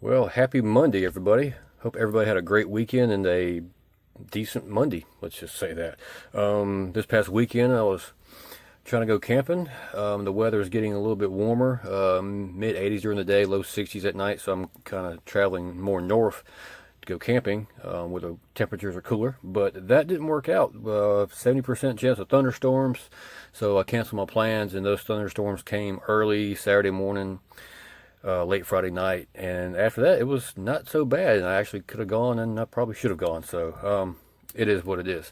Well, happy Monday, everybody. Hope everybody had a great weekend and a decent Monday. Let's just say that. This past weekend, I was trying to go camping. The weather is getting a little bit warmer, mid 80s during the day, low 60s at night. So I'm kind of traveling more north to go camping where the temperatures are cooler. But that didn't work out. 70% chance of thunderstorms. So I canceled my plans, and those thunderstorms came early Saturday morning, late Friday night, and after that it was not so bad, and I actually could have gone, and I probably should have gone. So it is what it is.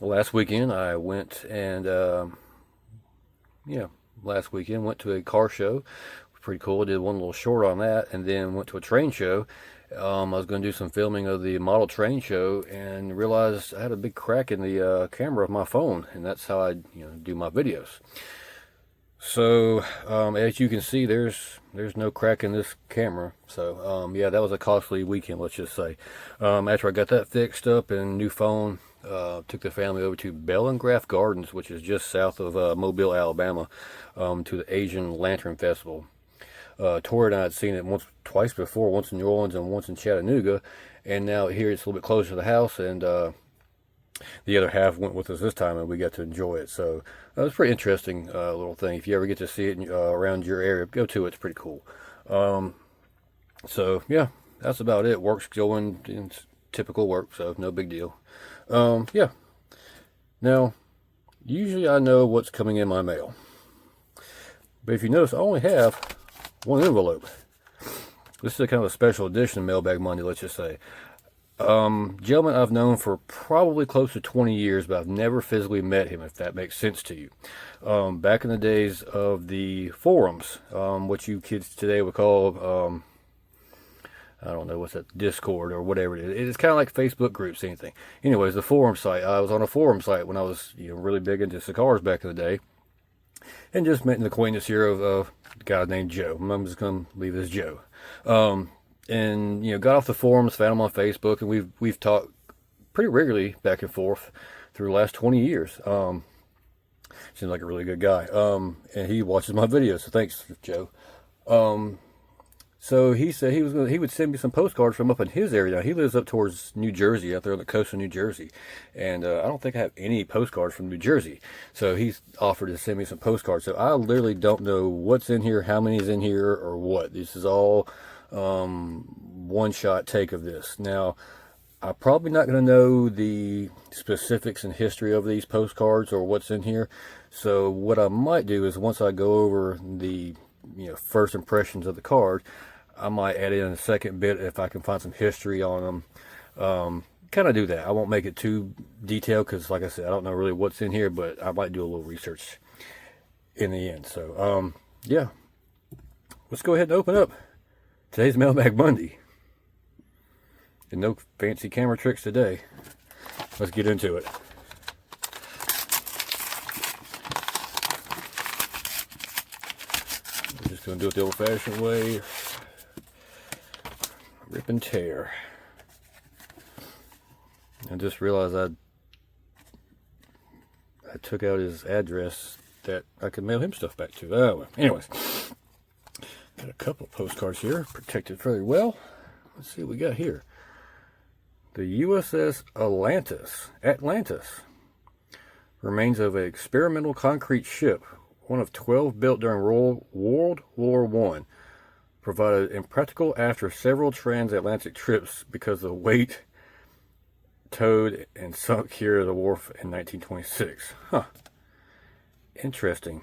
Last weekend I went and yeah, last weekend went to a car show. Pretty cool. Did one little short on that, and then went to a train show. I was going to do some filming of the model train show, and realized I had a big crack in the camera of my phone, and that's how I do my videos. So as you can see, there's no crack in this camera. So yeah, that was a costly weekend, let's just say. After I got that fixed up and new phone, took the family over to Bellingraph Gardens, which is just south of Mobile, Alabama, to the Asian Lantern Festival. Tori and I had seen it twice before, once in New Orleans and once in Chattanooga, and now here it's a little bit closer to the house, and the other half went with us this time, and we got to enjoy it. So it was a pretty interesting little thing. If you ever get to see it around your area, go to it. It's pretty cool. So yeah, that's about it. Work's going in typical work, so no big deal. Yeah. Now, usually I know what's coming in my mail, but if you notice, I only have one envelope. This is a kind of a special edition of Mailbag Monday, let's just say. Gentleman I've known for probably close to 20 years, but I've never physically met him, if that makes sense to you. Back in the days of the forums, what you kids today would call, I don't know, what's that, Discord or whatever it is. It's kind of like Facebook groups, anything. Anyways, the forum site. I was on a forum site when I was really big into cigars back in the day. And just met an acquaintance here of a guy named Joe. I'm just going to leave it as Joe. And got off the forums, found him on Facebook, and we've talked pretty regularly back and forth through the last 20 years. Seems like a really good guy. And he watches my videos, so thanks, Joe. So he said he would send me some postcards from up in his area. Now he lives up towards New Jersey, out there on the coast of New Jersey, and I don't think I have any postcards from New Jersey. So he's offered to send me some postcards. So I literally don't know what's in here, how many's in here, or what. This is all one-shot take of this. Now, I'm probably not going to know the specifics and history of these postcards or what's in here. So what I might do is, once I go over the first impressions of the card, I might add in a second bit if I can find some history on them. Kind of do that. I won't make it too detailed because, like I said, I don't know really what's in here, but I might do a little research in the end. So yeah, let's go ahead and open up today's Mailbag Monday. And no fancy camera tricks today. Let's get into it. We're just going to do it the old-fashioned way. Rip and tear. I just realized I took out his address that I could mail him stuff back to. Oh, well. Anyways. Got a couple of postcards here, protected very well. Let's see what we got here. The USS Atlantis, remains of an experimental concrete ship, one of 12 built during World War I, provided impractical after several transatlantic trips because of weight, towed and sunk here at the wharf in 1926. Huh. Interesting.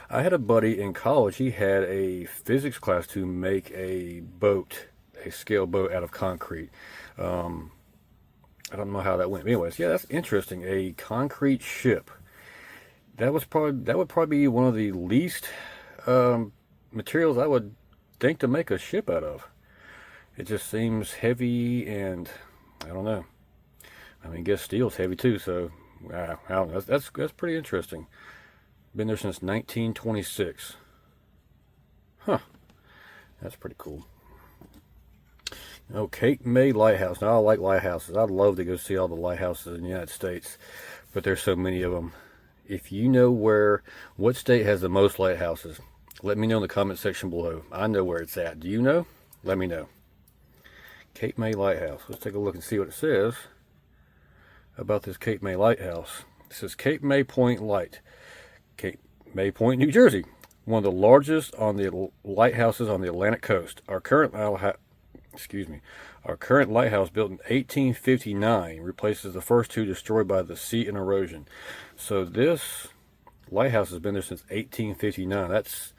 I had a buddy in college. He had a physics class to make a scale boat out of concrete. I don't know how that went. Anyways, yeah, that's interesting. A concrete ship. That would probably be one of the least materials I would think to make a ship out of. It just seems heavy, and I don't know. I mean, I guess steel's heavy too, so I don't know. That's pretty interesting. Been there since 1926. Huh. That's pretty cool. Oh, Cape May Lighthouse. Now, I like lighthouses. I'd love to go see all the lighthouses in the United States, but there's so many of them. If you know what state has the most lighthouses, Let me know in the comment section below. I know where it's at. Do you know? Let me know. Cape May Lighthouse. Let's take a look and see what it says about this Cape May Lighthouse. It says Cape May Point Light, Cape May Point, New Jersey. One of the largest on the lighthouses on the Atlantic coast. Our current lighthouse, built in 1859, replaces the first two destroyed by the sea and erosion. So this lighthouse has been there since 1859. That's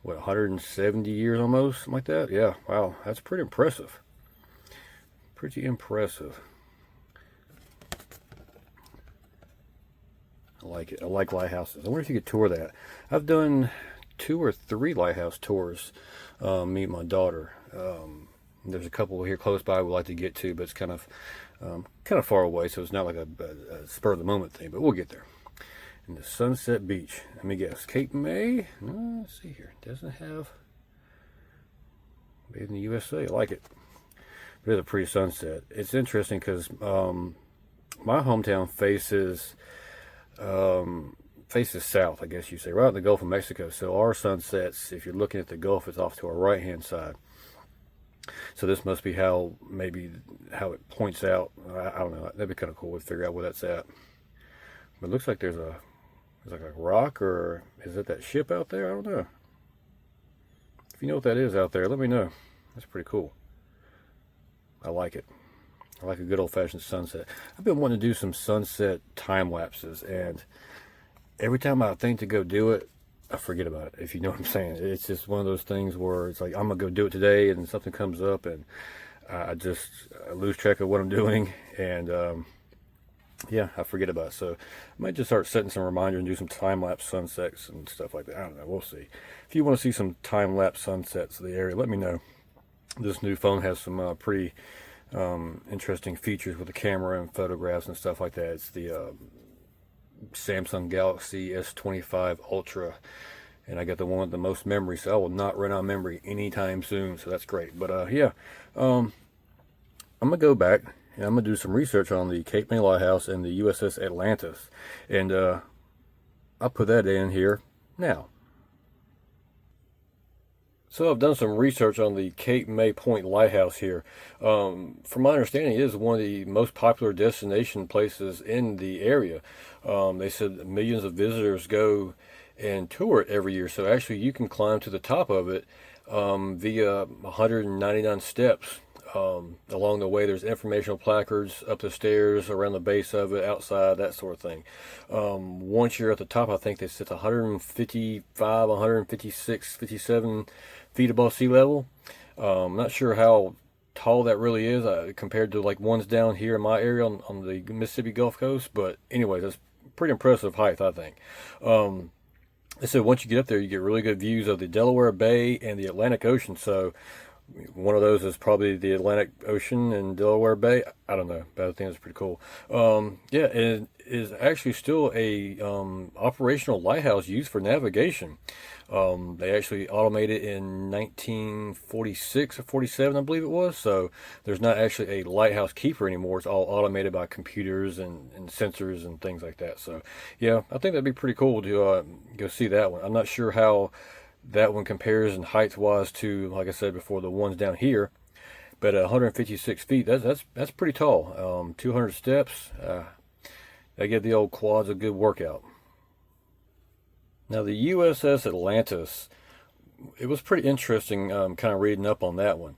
what, 170 years almost, something like that. Yeah, wow, that's pretty impressive. Pretty impressive. I like it. I like lighthouses. I wonder if you could tour that. I've done 2 or 3 lighthouse tours. Me and my daughter. There's a couple here close by we'd like to get to, but it's kind of far away, so it's not like a spur of the moment thing. But we'll get there. And the Sunset Beach. Let me guess. Cape May. Let's see here. Doesn't have made in the USA. I like it. But it's a pretty sunset. It's interesting because my hometown faces south, I guess you say, right in the Gulf of Mexico. So our sunsets, if you're looking at the Gulf, it's off to our right hand side. So this must be how it points out. I don't know. That'd be kind of cool to figure out where that's at. But it looks like there's like a rock, or is it that ship out there? I don't know. If you know what that is out there, let me know. That's pretty cool. I like it. I like a good old-fashioned sunset. I've been wanting to do some sunset time lapses, and every time I think to go do it, I forget about it, if you know what I'm saying. It's just one of those things where it's like, I'm going to go do it today, and something comes up, and I lose track of what I'm doing, and yeah, I forget about it. So I might just start setting some reminders and do some time-lapse sunsets and stuff like that. I don't know. We'll see. If you want to see some time-lapse sunsets of the area, let me know. This new phone has some pretty interesting features with the camera and photographs and stuff like that. It's the Samsung Galaxy S25 Ultra, and I got the one with the most memory, so I will not run out of memory anytime soon, so that's great. But yeah, I'm gonna go back and I'm gonna do some research on the Cape May Lighthouse and the USS Atlantis, and I'll put that in here now. So I've done some research on the Cape May Point Lighthouse here. From my understanding, it is one of the most popular destination places in the area. They said millions of visitors go and tour it every year. So actually you can climb to the top of it via 199 steps. Along the way, there's informational placards up the stairs, around the base of it, outside, that sort of thing. Once you're at the top, I think it's at 155, 156, 57 feet above sea level. I'm not sure how tall that really is compared to like ones down here in my area on the Mississippi Gulf Coast. But anyway, that's pretty impressive height, I think. They said once you get up there, you get really good views of the Delaware Bay and the Atlantic Ocean. So one of those is probably the Atlantic Ocean and Delaware Bay. I don't know, but I think it's pretty cool. Yeah, and it is actually still a operational lighthouse used for navigation. They actually automated in 1946 or 47, I believe it was. So there's not actually a lighthouse keeper anymore. It's all automated by computers and sensors and things like that. So yeah, I think that'd be pretty cool to go see that one. I'm not sure how that one compares in height wise to, like I said before, the ones down here, but 156 feet, that's pretty tall. 200 steps, they give the old quads a good workout. Now the USS Atlantis, it was pretty interesting kind of reading up on that one.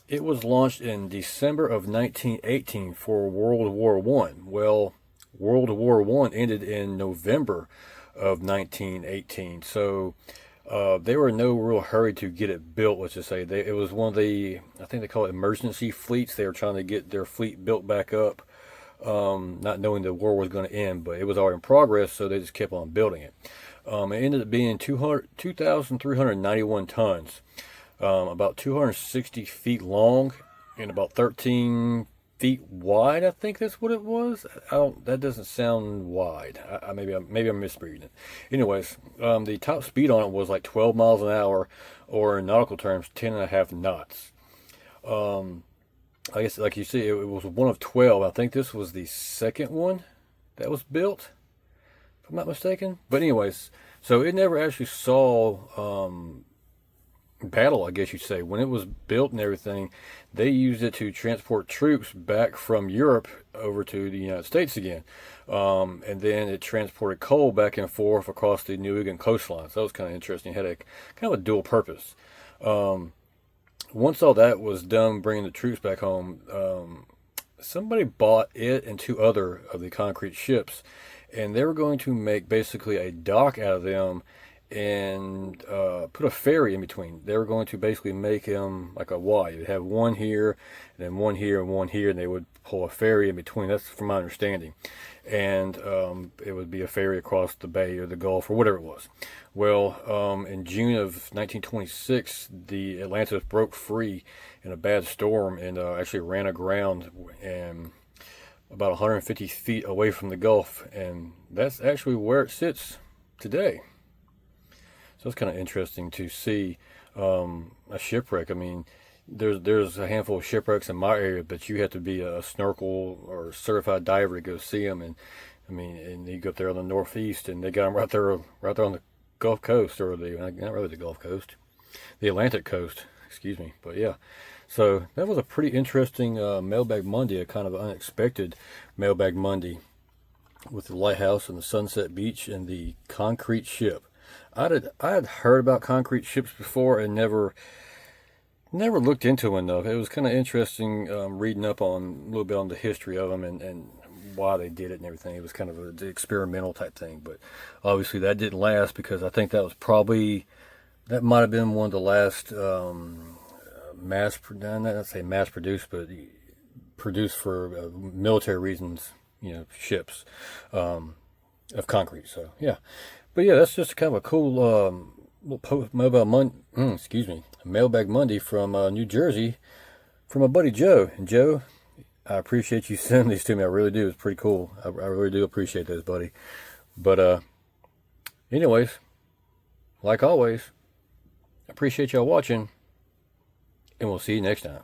It was launched in December of 1918 for World War One. Well, World War One ended in November of 1918, so they were in no real hurry to get it built. Let's just say it was one of the, I think they call it emergency fleets. They were trying to get their fleet built back up, not knowing the war was going to end, but it was already in progress, so they just kept on building it. It ended up being 2,391 tons, about 260 feet long, and about 13 feet wide. I think that's what it was. That doesn't sound wide. Maybe I'm misreading it. Anyways, the top speed on it was like 12 miles an hour, or in nautical terms, 10.5 knots. I guess, like you see, it was one of 12. I think this was the second one that was built, if I'm not mistaken. But anyways, So it never actually saw battle, I guess you'd say. When it was built and everything, they used it to transport troops back from Europe over to the United States again. And then it transported coal back and forth across the New England coastline. So that was kind of interesting. It had a kind of a dual purpose. Once all that was done, bringing the troops back home, somebody bought it and two other of the concrete ships, and they were going to make basically a dock out of them and put a ferry in between. They were going to basically make them like a Y. You'd have one here, and then one here, and one here, and they would pull a ferry in between. That's from my understanding. And it would be a ferry across the bay or the Gulf or whatever it was. Well, in June of 1926, the Atlantis broke free in a bad storm and actually ran aground and about 150 feet away from the Gulf. And that's actually where it sits today. So it's kind of interesting to see a shipwreck. I mean, there's a handful of shipwrecks in my area, but you have to be a snorkel or certified diver to go see them. And I mean, and you go up there on the northeast, and they got them right there on the Gulf Coast, or not really the Gulf Coast, the Atlantic coast. Excuse me. But yeah, so that was a pretty interesting Mailbag Monday, a kind of unexpected Mailbag Monday with the lighthouse and the Sunset Beach and the concrete ship. I had heard about concrete ships before and never looked into them enough. It was kind of interesting reading up on a little bit on the history of them and why they did it and everything. It was kind of an experimental type thing, but obviously that didn't last because I think that might have been one of the last mass produced, but produced for military reasons, ships of concrete. So yeah. But yeah, that's just kind of a cool Mailbag Monday from New Jersey from my buddy Joe. And Joe, I appreciate you sending these to me. I really do. It's pretty cool. I really do appreciate those, buddy. But anyways, like always, I appreciate y'all watching, and we'll see you next time.